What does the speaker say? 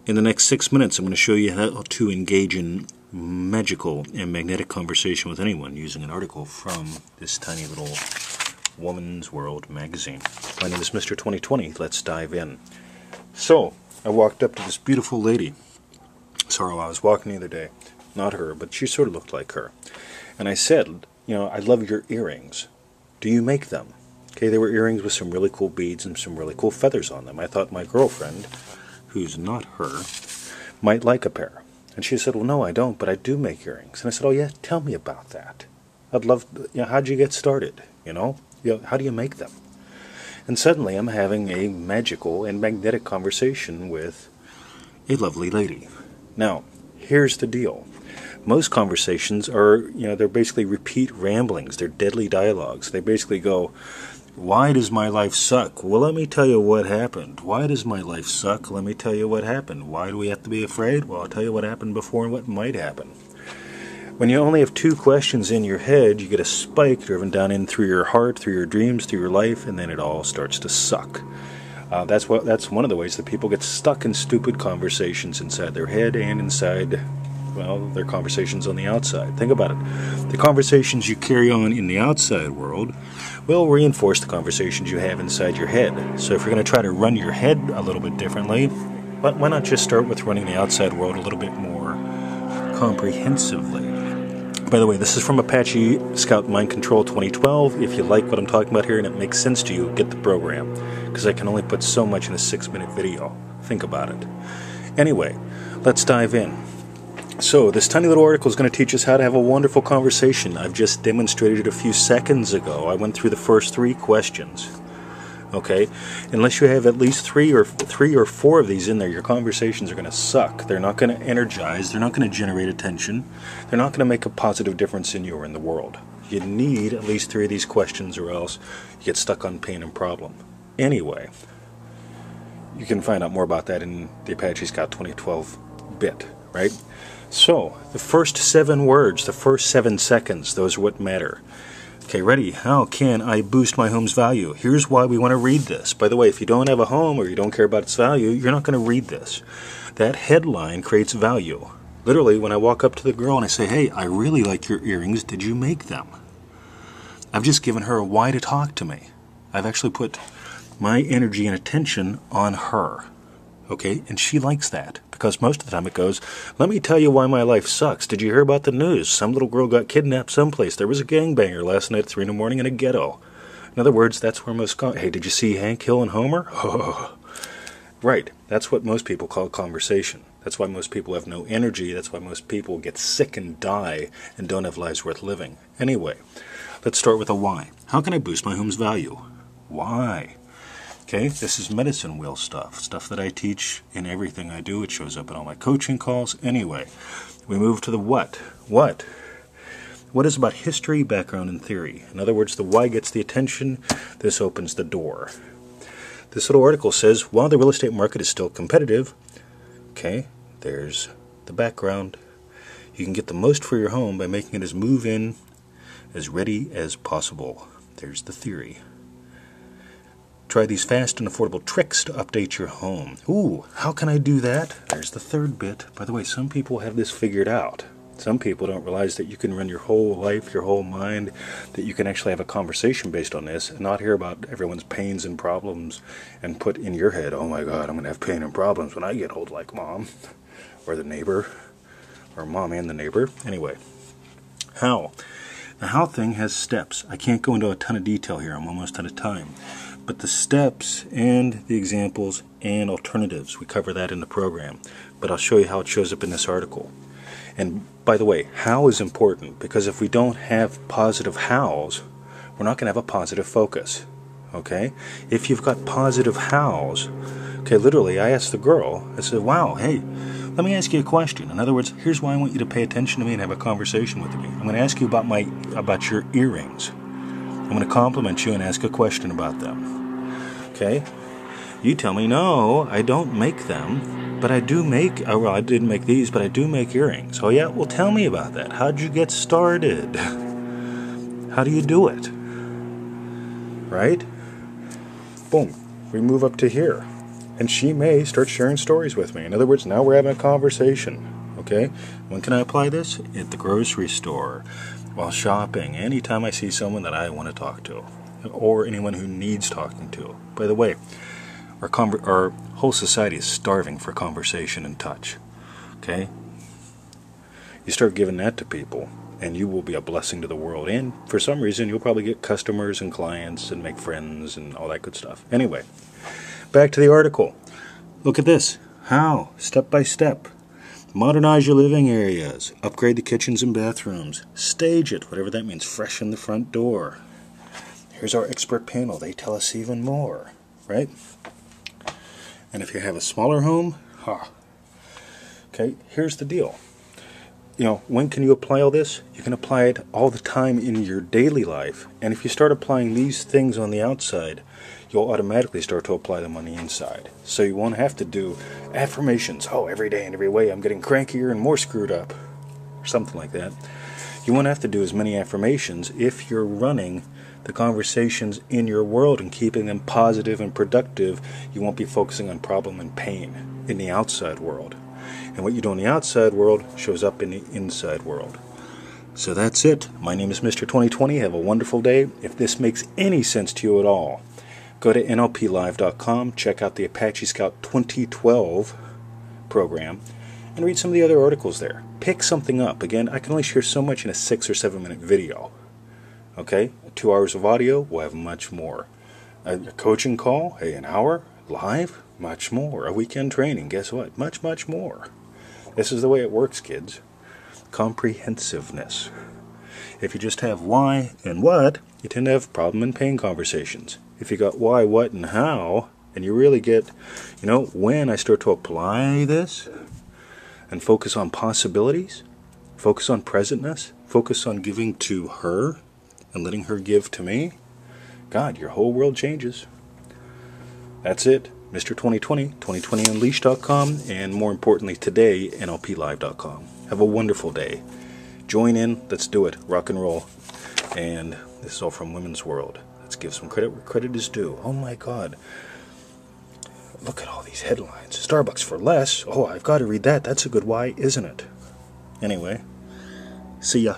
In the next 6 minutes, I'm going to show you how to engage in magical and magnetic conversation with anyone using an article from this tiny little Woman's World magazine. My name is Mr. 2020. Let's dive in. So, I walked up to this beautiful lady. Sorry, I was walking the other day. Not her, but she sort of looked like her. And I said, I love your earrings. Do you make them? Okay, they were earrings with some really cool beads and some really cool feathers on them. I thought my girlfriend, who's not her, might like a pair. And she said, well, no, I don't, but I do make earrings. And I said, oh, yeah, tell me about that. I'd love, how'd you get started, how do you make them? And suddenly I'm having a magical and magnetic conversation with a lovely lady. Now, here's the deal. Most conversations are, they're basically repeat ramblings. They're deadly dialogues. They basically go, why does my life suck? Well, let me tell you what happened. Why does my life suck? Let me tell you what happened. Why do we have to be afraid? Well, I'll tell you what happened before and what might happen. When you only have two questions in your head, you get a spike driven down in through your heart, through your dreams, through your life, and then it all starts to suck. That's one of the ways that people get stuck in stupid conversations inside their head and inside, their conversations on the outside. Think about it. The conversations you carry on in the outside world will reinforce the conversations you have inside your head. So if you're going to try to run your head a little bit differently, why not just start with running the outside world a little bit more comprehensively? By the way, this is from Apache Scout Mind Control 2012. If you like what I'm talking about here and it makes sense to you, get the program, because I can only put so much in a 6-minute video. Think about it. Anyway, let's dive in. So, this tiny little article is going to teach us how to have a wonderful conversation. I've just demonstrated it a few seconds ago. I went through the first 3 questions. Okay? Unless you have at least three or four of these in there, your conversations are going to suck. They're not going to energize. They're not going to generate attention. They're not going to make a positive difference in you or in the world. You need at least 3 of these questions or else you get stuck on pain and problem. Anyway, you can find out more about that in the Apache Scout 2012 bit, right? So, the first 7 words, the first 7 seconds, those are what matter. Okay, ready? How can I boost my home's value? Here's why we want to read this. By the way, if you don't have a home or you don't care about its value, you're not going to read this. That headline creates value. Literally, when I walk up to the girl and I say, hey, I really like your earrings, did you make them? I've just given her a why to talk to me. I've actually put my energy and attention on her. Okay, and she likes that, because most of the time it goes, let me tell you why my life sucks. Did you hear about the news? Some little girl got kidnapped someplace. There was a gangbanger last night at 3 in the morning in a ghetto. In other words, that's where most... Hey, did you see Hank Hill and Homer? Oh. Right, that's what most people call conversation. That's why most people have no energy. That's why most people get sick and die and don't have lives worth living. Anyway, let's start with a why. How can I boost my home's value? Why? Okay, this is medicine wheel stuff that I teach in everything I do. It shows up in all my coaching calls. Anyway, we move to the what. What is about history, background, and theory? In other words, the why gets the attention. This opens the door. This little article says, while the real estate market is still competitive, okay, there's the background. You can get the most for your home by making it as move-in, as ready as possible. There's the theory. Try these fast and affordable tricks to update your home. Ooh, how can I do that? There's the third bit. By the way, some people have this figured out. Some people don't realize that you can run your whole life, your whole mind, that you can actually have a conversation based on this and not hear about everyone's pains and problems and put in your head, oh my God, I'm going to have pain and problems when I get old like mom or the neighbor or mom and the neighbor. Anyway, how? The how thing has steps. I can't go into a ton of detail here. I'm almost out of time. But the steps and the examples and alternatives, we cover that in the program. But I'll show you how it shows up in this article. And by the way, how is important, because if we don't have positive hows, we're not going to have a positive focus. Okay? If you've got positive hows, okay, literally, I asked the girl, I said, wow, hey, let me ask you a question. In other words, here's why I want you to pay attention to me and have a conversation with me. I'm going to ask you about your earrings. I'm going to compliment you and ask a question about them. Okay? You tell me, no, I don't make them, but I do make, well, I didn't make these, but I do make earrings. Oh yeah? Well, tell me about that. How'd you get started? How do you do it? Right? Boom. We move up to here. and she may start sharing stories with me. In other words, now we're having a conversation. Okay? When can I apply this? At the grocery store, while shopping, anytime I see someone that I want to talk to, or anyone who needs talking to. By the way, our whole society is starving for conversation and touch. Okay? You start giving that to people, and you will be a blessing to the world. And for some reason, you'll probably get customers and clients and make friends and all that good stuff. Anyway, back to the article. Look at this. How? Step by step. Modernize your living areas. Upgrade the kitchens and bathrooms. Stage it, whatever that means. Freshen the front door. Here's our expert panel. They tell us even more, right? And if you have a smaller home, okay, here's the deal. You know, when can you apply all this? You can apply it all the time in your daily life. And if you start applying these things on the outside, you'll automatically start to apply them on the inside. So you won't have to do affirmations. Oh, every day and every way I'm getting crankier and more screwed up. Or something like that. You won't have to do as many affirmations if you're running the conversations in your world and keeping them positive and productive. You won't be focusing on problem and pain in the outside world. And what you do in the outside world shows up in the inside world. So that's it. My name is Mr. 2020. Have a wonderful day. If this makes any sense to you at all, go to NLPlive.com, check out the Apache Scout 2012 program, and read some of the other articles there. Pick something up. Again, I can only share so much in a 6 or 7 minute video. Okay? 2 hours of audio, we'll have much more. A coaching call, hey, an hour, live, much more. A weekend training, guess what? Much, much more. This is the way it works, kids. Comprehensiveness. If you just have why and what, you tend to have problem and pain conversations. If you got why, what, and how, and you really get, when I start to apply this and focus on possibilities, focus on presentness, focus on giving to her and letting her give to me, God, your whole world changes. That's it. Mr. 2020, 2020unleashed.com, and more importantly today, NLPlive.com. Have a wonderful day. Join in. Let's do it. Rock and roll. And this is all from Women's World. Let's give some credit where credit is due. Oh my God. Look at all these headlines. Starbucks for less. Oh, I've got to read that. That's a good why, isn't it? Anyway, see ya.